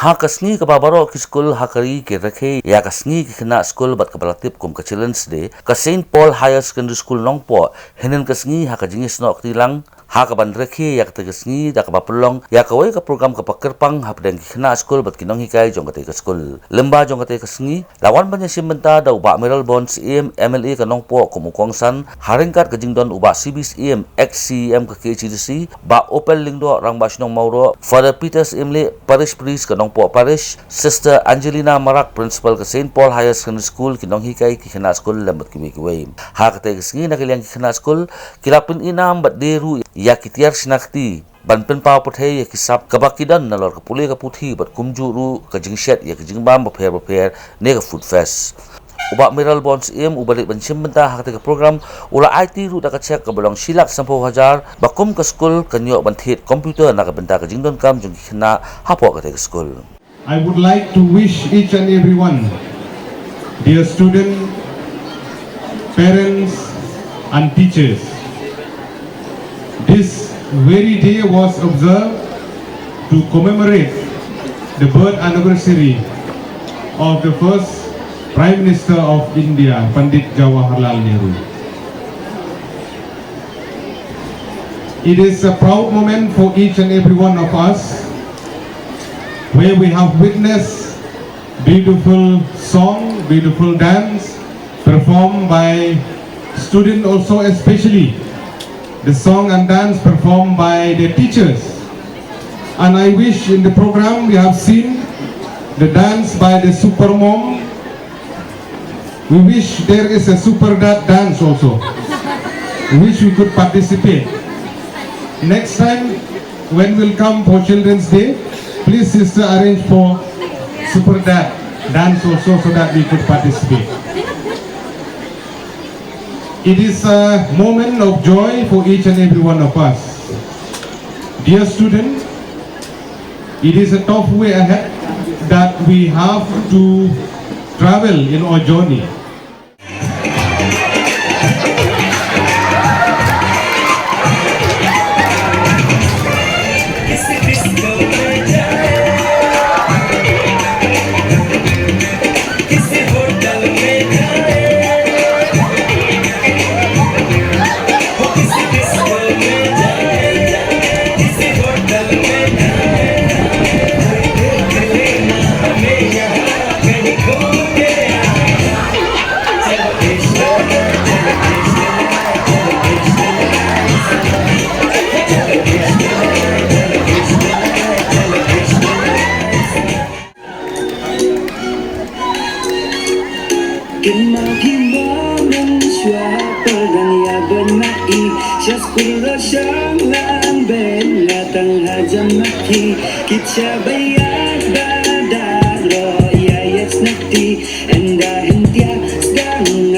Hakasngi ka babaro ki school hakari ke rakhe ya kasngi ki khna school bat ka balatip kum ka children's day ka Saint Paul Higher Secondary School Nongpoh henen kasngi hakajing snok tilang haka ban rakhe ya ka kasngi da ka bapulong ya ka wai ka program ka pakerpang hapdeng ki khna school bat kinong hikai jong ka school lemba jong ka kasngi lawan banya Shim Bynta da uba mineral bonds MLA ka Nongpoh kumukong san haringkat ka jingdon uba CBS XCM ka KCDC ba opel lingdo rang basnong mauro Father Peters Imle parish priest ka Nongpoh Parish, Sister Angelina Marak, Principal ka Saint Paul Higher Secondary School, kinong hikay kikina school lambat kiwi-kiwi. Hakatay kasngi na kilang kikina school, kilapin inam bat deru ya kitiar sinakti. Banpen pa puthe ya kisap kabakidan na lor kapuli kaputhi bat kumjuru ka jingshet ya ka jingbam baper ne ka food fest. Uba mineral bonds ubalik ban Shim Bynta hakatay ka program ula IT ru da ka check ka balong silak 10,000 bakum ka school kanyo banthit computer na ka benta ka jingdon kam jung kina hapo ka school. I would like to wish each and everyone, dear students, parents and teachers, this very day was observed to commemorate the birth anniversary of the first Prime Minister of India, Pandit Jawaharlal Nehru. It is a proud moment for each and every one of us, where we have witnessed beautiful song, beautiful dance performed by students, also especially the song and dance performed by the teachers. And I wish in the program we have seen the dance by the super mom. We wish there is a super dad dance also. We wish we could participate. Next time when we'll come for Children's Day, please sister arrange for super dad dance also so that we could participate. It is a moment of joy for each and every one of us. Dear students, it is a tough way ahead that we have to travel in our journey. Kita bayar badaro ya yes nakti enda hentia sedang